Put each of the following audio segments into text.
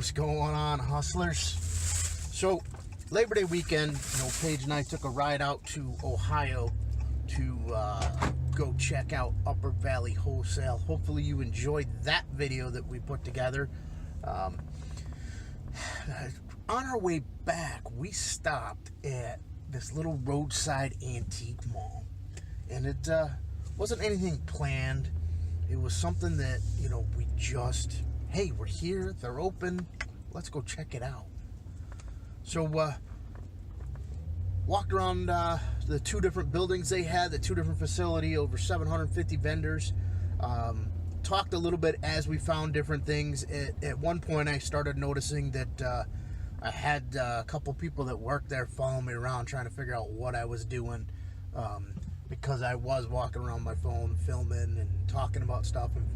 What's going on, hustlers? So, Labor Day weekend, Paige and I took a ride out to Ohio to go check out Upper Valley Wholesale. Hopefully you enjoyed that video that we put together. On our way back, we stopped at this little roadside antique mall. And it wasn't anything planned. It was something that, we just, hey, we're here, they're open, let's go check it out. So, walked around the two different buildings they had, the two different facility, over 750 vendors. Talked a little bit as we found different things. At one point, I started noticing that I had a couple people that worked there following me around trying to figure out what I was doing, because I was walking around my phone, filming and talking about stuff and,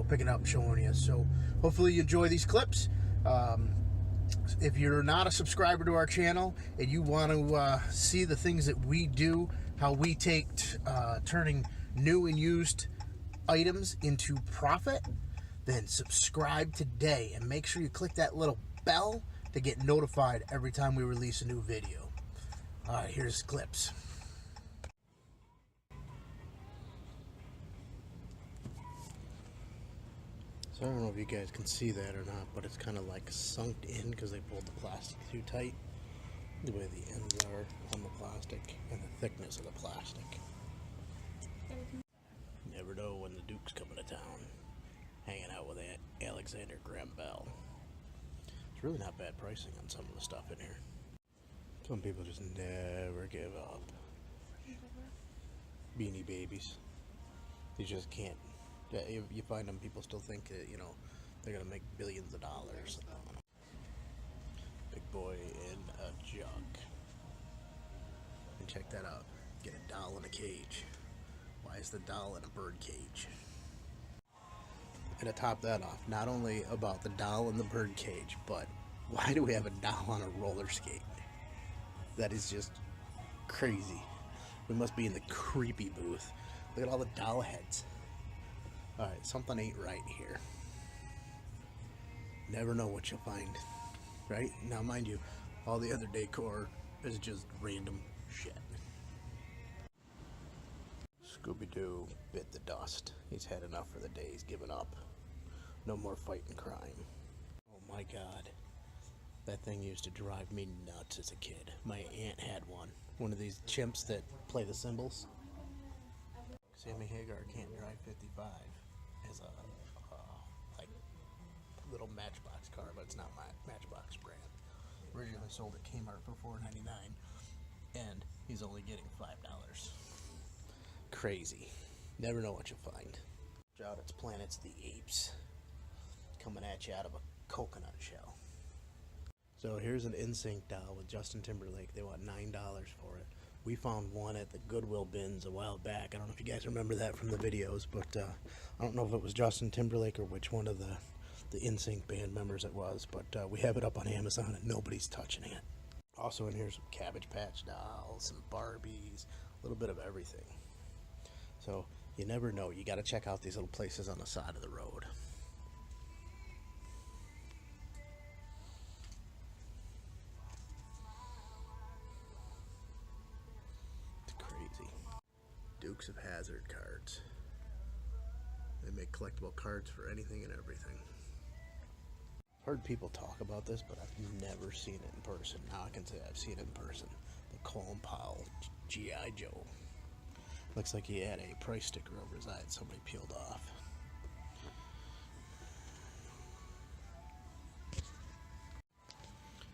picking up, showing you. So hopefully you enjoy these clips. If you're not a subscriber to our channel and you want to see the things that we do, how we take turning new and used items into profit, then subscribe today and make sure you click that little bell to get notified every time we release a new video. All right, here's clips. So I don't know if you guys can see that or not, but it's kind of like sunk in because they pulled the plastic too tight. The way the ends are on the plastic and the thickness of the plastic. Never know when the Duke's coming to town. Hanging out with Alexander Graham Bell. It's really not bad pricing on some of the stuff in here. Some people just never give up. Beanie Babies. They just can't. Yeah, you find them, people still think that, they're going to make billions of dollars. Big boy in a jug. And check that out. Get a doll in a cage. Why is the doll in a bird cage? And to top that off, not only about the doll in the bird cage, but why do we have a doll on a roller skate? That is just crazy. We must be in the creepy booth. Look at all the doll heads. Alright, something ain't right here. Never know what you'll find. Right? Now, mind you, all the other decor is just random shit. Scooby-Doo bit the dust. He's had enough for the day. He's given up. No more fighting crime. Oh my god. That thing used to drive me nuts as a kid. My aunt had one. One of these chimps that play the cymbals. Sammy Hagar can't drive 55 as a little Matchbox car, but it's not my Matchbox brand. Originally sold at Kmart for $4.99, and he's only getting $5. Crazy. Never know what you'll find. Out its Planets the Apes, coming at you out of a coconut shell. So here's an NSYNC doll with Justin Timberlake. They want $9 for it. We found one at the Goodwill bins a while back. I don't know if you guys remember that from the videos, but I don't know if it was Justin Timberlake or which one of the NSYNC band members it was, but we have it up on Amazon and nobody's touching it. Also in here, some Cabbage Patch dolls, some Barbies, a little bit of everything. So you never know. You got to check out these little places on the side of the road. Dukes of Hazzard cards. They make collectible cards for anything and everything. I've heard people talk about this, but I've never seen it in person. Now I can say I've seen it in person. The Colin Powell G.I. Joe. Looks like he had a price sticker over his eye that somebody peeled off.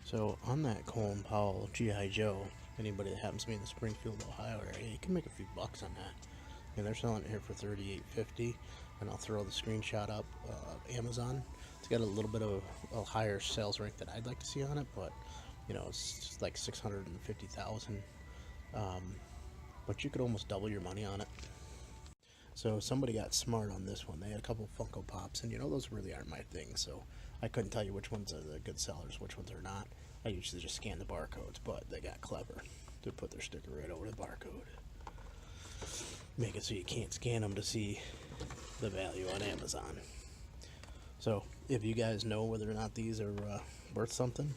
So on that Colin Powell G.I. Joe, anybody that happens to be in the Springfield, Ohio area, you can make a few bucks on that. And they're selling it here for $38.50, and I'll throw the screenshot up of Amazon. It's got a little bit of a higher sales rank than I'd like to see on it, but it's just like $650,000. But you could almost double your money on it. So somebody got smart on this one. They had a couple Funko Pops, and those really aren't my thing, so I couldn't tell you which ones are the good sellers, which ones are not. I usually just scan the barcodes, but they got clever to put their sticker right over the barcode. Make it so you can't scan them to see the value on Amazon. So if you guys know whether or not these are worth something.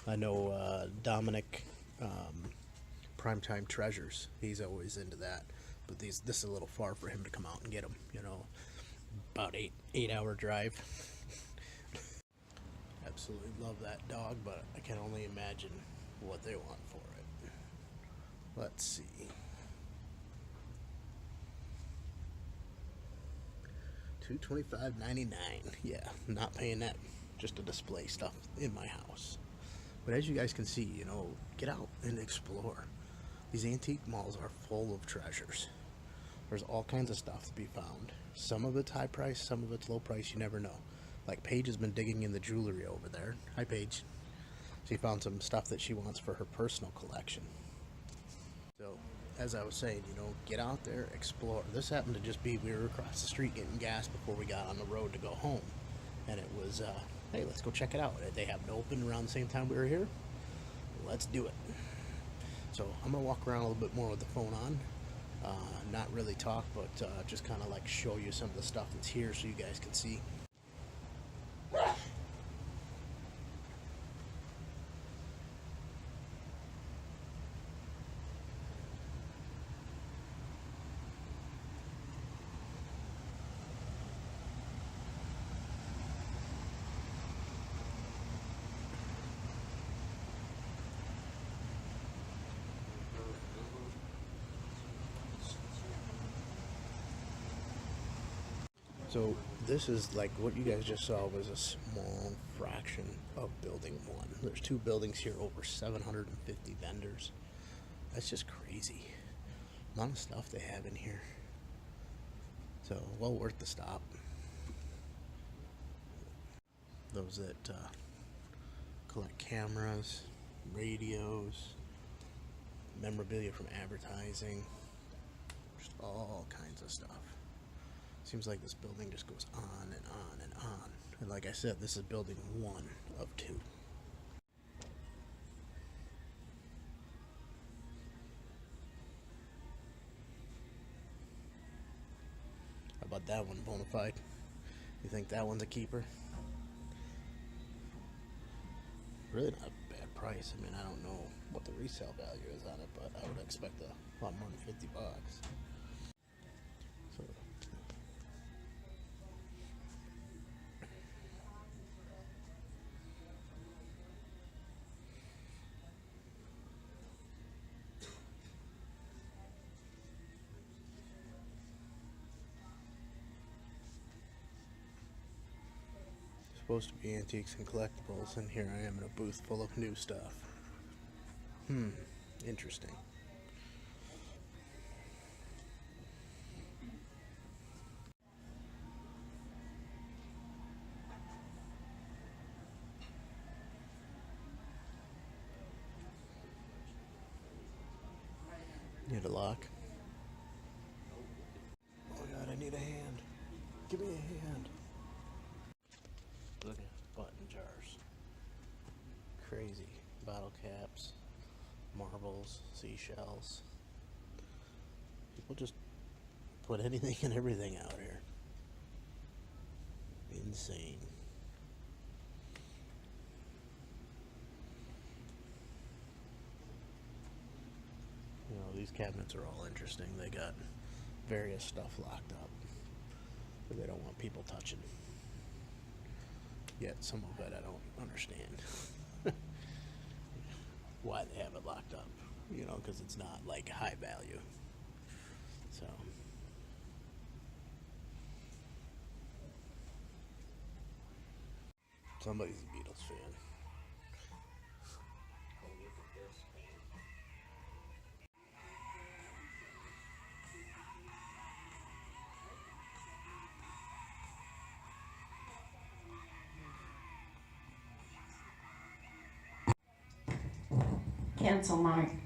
I know Dominic, Primetime Treasures, he's always into that. But this is a little far for him to come out and get them, you know. About 8 hour drive. Absolutely love that dog, but I can only imagine what they want for it. Let's see. $225.99. Yeah, not paying that just to display stuff in my house. But as you guys can see, you know, get out and explore. These antique malls are full of treasures. There's all kinds of stuff to be found. Some of it's high price, some of it's low price, you never know. Like Paige has been digging in the jewelry over there. Hi Paige. She found some stuff that she wants for her personal collection. So, as I was saying, you know, get out there, explore. This happened to just be, we were across the street getting gas before we got on the road to go home. And it was, hey, let's go check it out. They happened to open around the same time we were here. Let's do it. So I'm going to walk around a little bit more with the phone on. Not really talk, but just kind of like show you some of the stuff that's here so you guys can see. So this is like what you guys just saw was a small fraction of building one. There's 2 buildings here, over 750 vendors. That's just crazy. The amount of stuff they have in here. So well worth the stop. Those that collect cameras, radios, memorabilia from advertising, just all kinds of stuff. Seems like this building just goes on and on and on. And like I said, this is building 1 of 2. How about that one, Bonafide? You think that one's a keeper? Really not a bad price. I mean, I don't know what the resale value is on it, but I would expect a lot more than $50. So supposed to be antiques and collectibles, and here I am in a booth full of new stuff. Interesting. Need a lock? Oh my god, I need a hand. Give me a hand. Look at button jars. Crazy. Bottle caps, marbles, seashells. People just put anything and everything out here. Insane. You know, these cabinets are all interesting. They got various stuff locked up that they don't want people touching. Yet some of it I don't understand. Why they have it locked up, you know, because it's not like high value. So somebody's a Beatles fan. Cancel mine.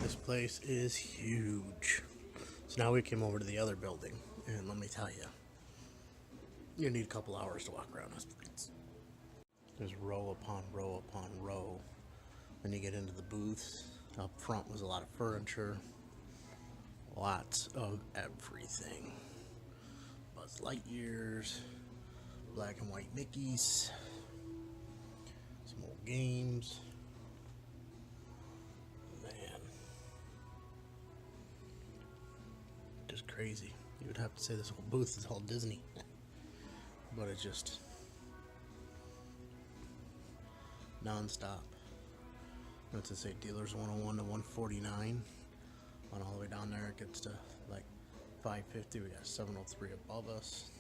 This place is huge. So now we came over to the other building, and let me tell you, you need a couple hours to walk around this place. There's row upon row upon row. Then you get into the booths. Up front was a lot of furniture. Lots of everything. Buzz Lightyears, black and white Mickeys, some old games. Man. Just crazy. You would have to say this whole booth is all Disney. But it's just non-stop. Let's just say Dealers 101 to 149. On all the way down there, it gets to like 550. We got 703 above us.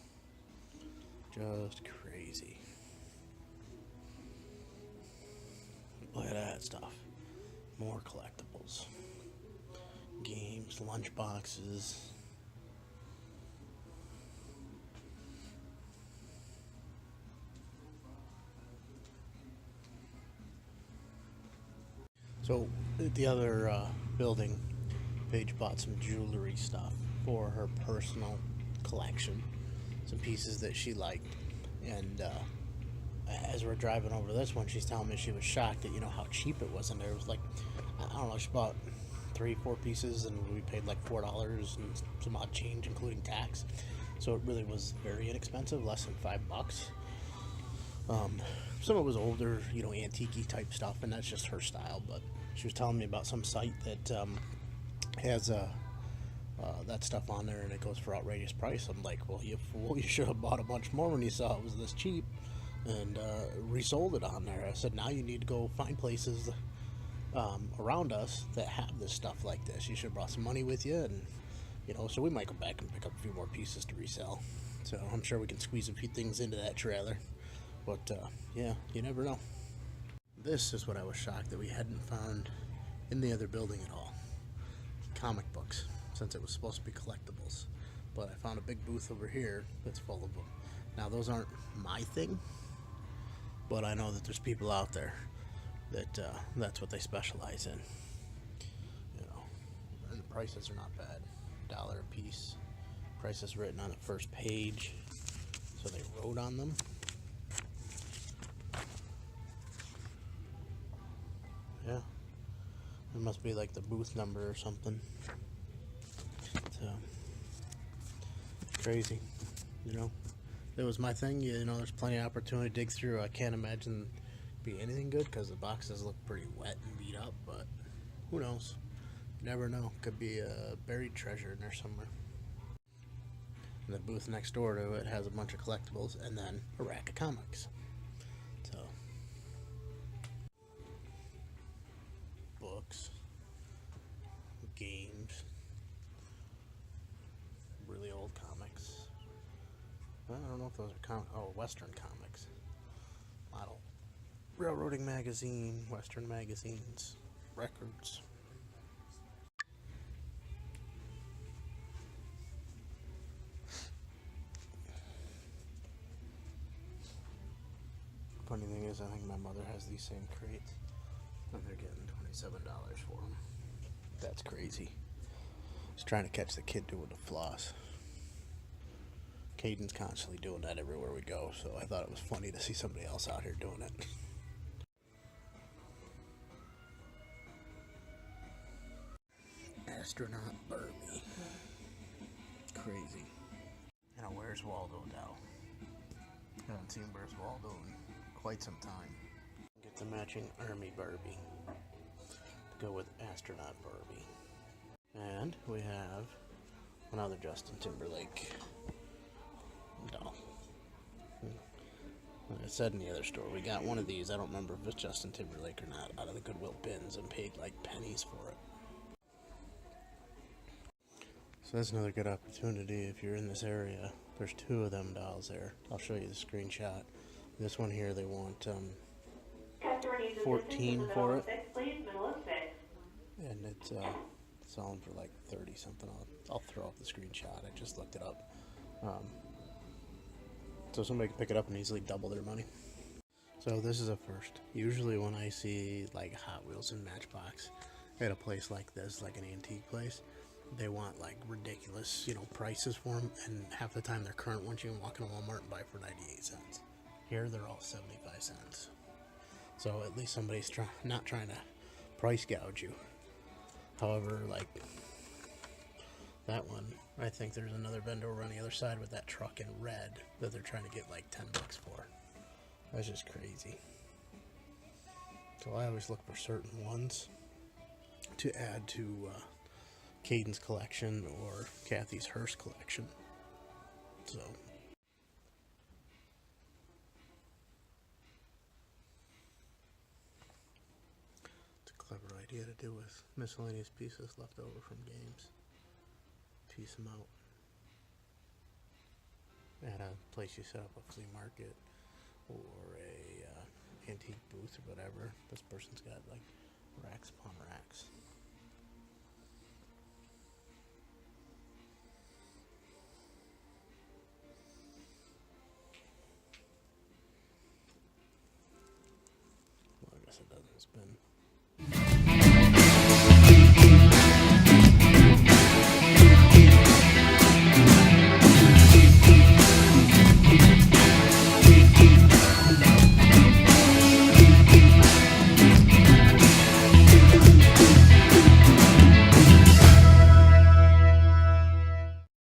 Just crazy. Look at that stuff. More collectibles. Games, lunch boxes. So, at the other building, Paige bought some jewelry stuff for her personal collection. Some pieces that she liked. And as we're driving over this one, she's telling me she was shocked at, how cheap it was in there. It was like, I don't know, she bought 3-4 pieces and we paid like $4 and some odd change, including tax. So it really was very inexpensive, less than $5. Some of it was older, antique-y type stuff, and that's just her style. But she was telling me about some site that has that stuff on there, and it goes for outrageous price. I'm like, well, you fool, you should have bought a bunch more when you saw it was this cheap, and resold it on there. I said, now you need to go find places around us that have this stuff like this. You should have brought some money with you, and so we might go back and pick up a few more pieces to resell. So I'm sure we can squeeze a few things into that trailer. But yeah, you never know. This is what I was shocked that we hadn't found in the other building at all. Comic books, since it was supposed to be collectibles. But I found a big booth over here that's full of them. Now those aren't my thing, but I know that there's people out there that that's what they specialize in. And the prices are not bad. $1 a piece. Prices written on the first page, so they wrote on them. Yeah, it must be like the booth number or something. So crazy, It was my thing. There's plenty of opportunity to dig through. I can't imagine be anything good because the boxes look pretty wet and beat up. But who knows? You never know. Could be a buried treasure in there somewhere. And the booth next door to it has a bunch of collectibles and then a rack of comics. So. Books, games, really old comics. Well, I don't know if those are Western comics. Model railroading magazine, Western magazines, records. Funny thing is, I think my mother has these same crates. And they're getting $27 for them. That's crazy. Just trying to catch the kid doing the floss. Caden's constantly doing that everywhere we go, so I thought it was funny to see somebody else out here doing it. Astronaut Barbie. Crazy. And a Where's Waldo doll. Haven't seen Where's Waldo in quite some time. Get the matching Army Barbie to go with Astronaut Barbie. And we have another Justin Timberlake doll. Like I said in the other store, we got one of these. I don't remember if it's Justin Timberlake or not, out of the Goodwill bins, and paid like pennies for it. So that's another good opportunity if you're in this area. There's 2 of them dolls there. I'll show you the screenshot. This one here, they want 14 for it, and it's selling for like 30 something. I'll throw up the screenshot. I just looked it up, so somebody can pick it up and easily double their money. So this is a first. Usually when I see like Hot Wheels and Matchbox, at a place like this, like an antique place, they want like ridiculous, you know, prices for them, and half the time their current ones you can walk into Walmart and buy for 98 cents. Here they're all 75 cents. So at least somebody's not trying to price gouge you. However, like that one, I think there's another vendor over on the other side with that truck in red that they're trying to get like 10 bucks for. That's just crazy. So I always look for certain ones to add to Caden's collection or Kathy's Hearst collection. So it's a clever idea to do with miscellaneous pieces left over from games. Piece them out at a place you set up a flea market or a antique booth or whatever. This person's got like racks upon racks. Well, I guess it doesn't spin.